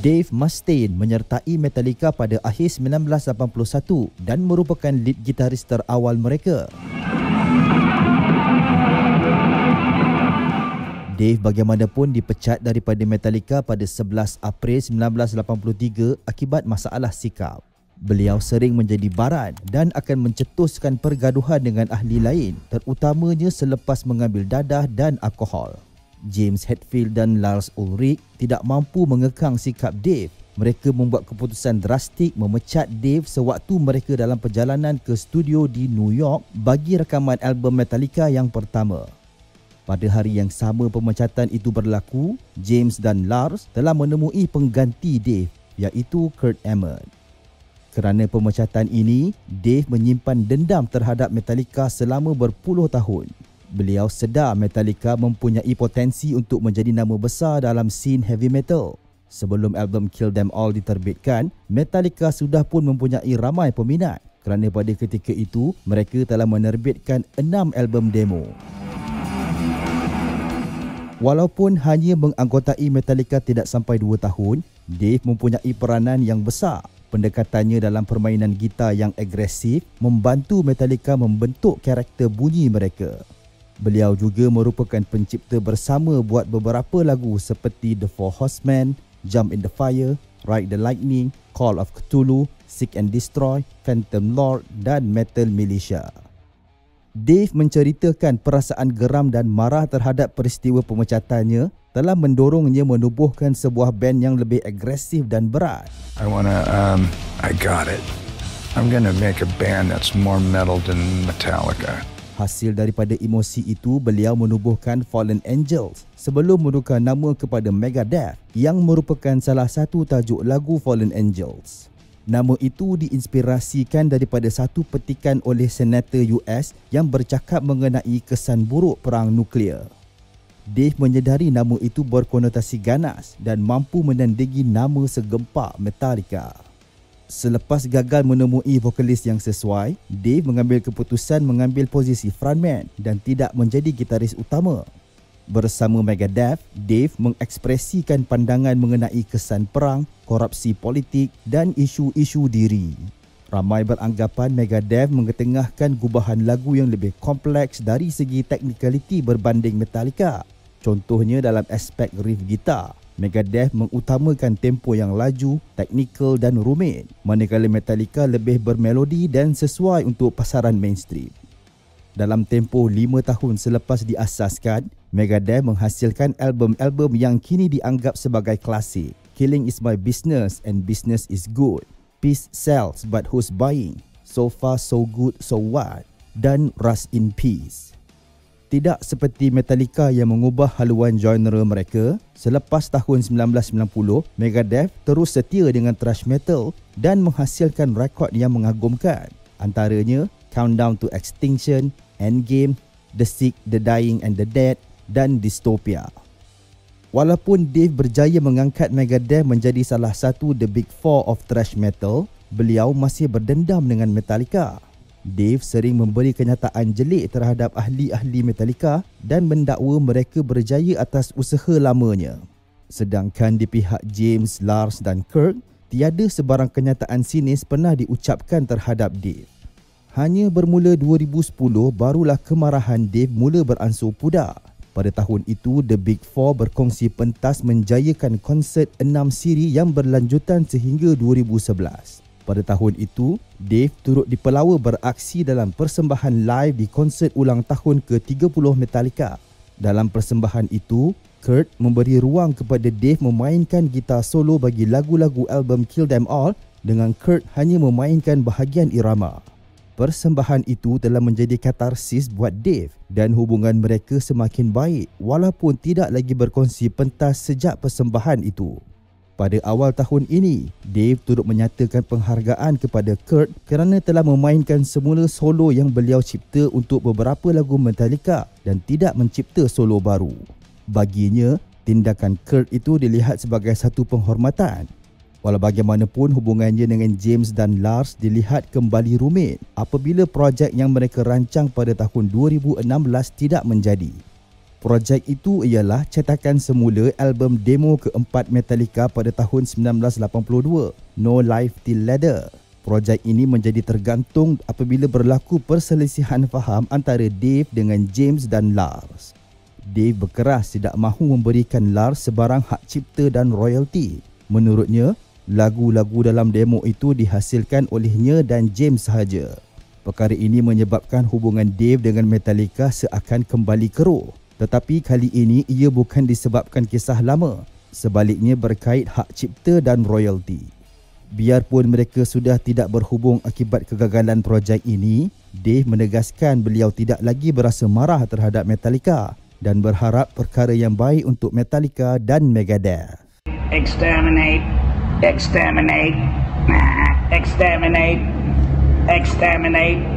Dave Mustaine menyertai Metallica pada akhir 1981 dan merupakan lead gitaris terawal mereka. Dave bagaimanapun dipecat daripada Metallica pada 11 April 1983 akibat masalah sikap. Beliau sering menjadi baran dan akan mencetuskan pergaduhan dengan ahli lain, terutamanya selepas mengambil dadah dan alkohol. James Hetfield dan Lars Ulrich tidak mampu mengekang sikap Dave. Mereka membuat keputusan drastik memecat Dave sewaktu mereka dalam perjalanan ke studio di New York bagi rakaman album Metallica yang pertama. Pada hari yang sama pemecatan itu berlaku, James dan Lars telah menemui pengganti Dave, iaitu Kirk Hammett. Kerana pemecatan ini, Dave menyimpan dendam terhadap Metallica selama berpuluh tahun. Beliau sedar Metallica mempunyai potensi untuk menjadi nama besar dalam scene heavy metal. Sebelum album Kill Them All diterbitkan, Metallica sudah pun mempunyai ramai peminat kerana pada ketika itu mereka telah menerbitkan 6 album demo. Walaupun hanya menganggotai Metallica tidak sampai 2 tahun, Dave mempunyai peranan yang besar. Pendekatannya dalam permainan gitar yang agresif membantu Metallica membentuk karakter bunyi mereka. Beliau juga merupakan pencipta bersama buat beberapa lagu seperti The Four Horsemen, Jump in the Fire, Ride the Lightning, Call of Cthulhu, Seek and Destroy, Phantom Lord dan Metal Militia. Dave menceritakan perasaan geram dan marah terhadap peristiwa pemecatannya telah mendorongnya menubuhkan sebuah band yang lebih agresif dan berat. I got it. I'm gonna make a band that's more metal than Metallica. Hasil daripada emosi itu, beliau menubuhkan Fallen Angels sebelum menukar nama kepada Megadeth yang merupakan salah satu tajuk lagu Fallen Angels. Nama itu diinspirasikan daripada satu petikan oleh Senator US yang bercakap mengenai kesan buruk perang nuklear. Dave menyedari nama itu berkonotasi ganas dan mampu menandingi nama segempak Metallica. Selepas gagal menemui vokalis yang sesuai, Dave mengambil keputusan mengambil posisi frontman dan tidak menjadi gitaris utama. Bersama Megadeth, Dave mengekspresikan pandangan mengenai kesan perang, korupsi politik dan isu-isu diri. Ramai beranggapan Megadeth mengetengahkan gubahan lagu yang lebih kompleks dari segi teknikaliti berbanding Metallica. Contohnya dalam aspek riff gitar, Megadeth mengutamakan tempo yang laju, teknikal dan rumit, manakala Metallica lebih bermelodi dan sesuai untuk pasaran mainstream. Dalam tempoh 5 tahun selepas diasaskan, Megadeth menghasilkan album-album yang kini dianggap sebagai klasik. Killing is My Business and Business is Good, Peace Sells But Who's Buying, So Far So Good So What dan Rust in Peace. Tidak seperti Metallica yang mengubah haluan genre mereka, selepas tahun 1990, Megadeth terus setia dengan thrash metal dan menghasilkan rekod yang mengagumkan. Antaranya Countdown to Extinction, Endgame, The Sick, The Dying and The Dead dan Dystopia. Walaupun Dave berjaya mengangkat Megadeth menjadi salah satu the big four of thrash metal, beliau masih berdendam dengan Metallica. Dave sering memberi kenyataan jelik terhadap ahli-ahli Metallica dan mendakwa mereka berjaya atas usaha lamanya. Sedangkan di pihak James, Lars dan Kirk, tiada sebarang kenyataan sinis pernah diucapkan terhadap Dave. Hanya bermula 2010 barulah kemarahan Dave mula beransur pudar. Pada tahun itu, The Big Four berkongsi pentas menjayakan konsert 6 siri yang berlanjutan sehingga 2011. Pada tahun itu, Dave turut dipelawa beraksi dalam persembahan live di konsert ulang tahun ke-30 Metallica. Dalam persembahan itu, Kurt memberi ruang kepada Dave memainkan gitar solo bagi lagu-lagu album Kill Them All dengan Kurt hanya memainkan bahagian irama. Persembahan itu telah menjadi katarsis buat Dave dan hubungan mereka semakin baik walaupun tidak lagi berkongsi pentas sejak persembahan itu. Pada awal tahun ini, Dave turut menyatakan penghargaan kepada Kurt kerana telah memainkan semula solo yang beliau cipta untuk beberapa lagu Metallica dan tidak mencipta solo baru. Baginya, tindakan Kurt itu dilihat sebagai satu penghormatan. Walau bagaimanapun, hubungannya dengan James dan Lars dilihat kembali rumit apabila projek yang mereka rancang pada tahun 2016 tidak menjadi. Projek itu ialah cetakan semula album demo keempat Metallica pada tahun 1982, No Life Till Leather. Projek ini menjadi tergantung apabila berlaku perselisihan faham antara Dave dengan James dan Lars. Dave berkeras tidak mahu memberikan Lars sebarang hak cipta dan royalti. Menurutnya, lagu-lagu dalam demo itu dihasilkan olehnya dan James sahaja. Perkara ini menyebabkan hubungan Dave dengan Metallica seakan kembali keruh. Tetapi kali ini ia bukan disebabkan kisah lama, sebaliknya berkait hak cipta dan royalti. Biarpun mereka sudah tidak berhubung akibat kegagalan projek ini, Dave menegaskan beliau tidak lagi berasa marah terhadap Metallica dan berharap perkara yang baik untuk Metallica dan Megadeth. Exterminate, exterminate, exterminate, exterminate.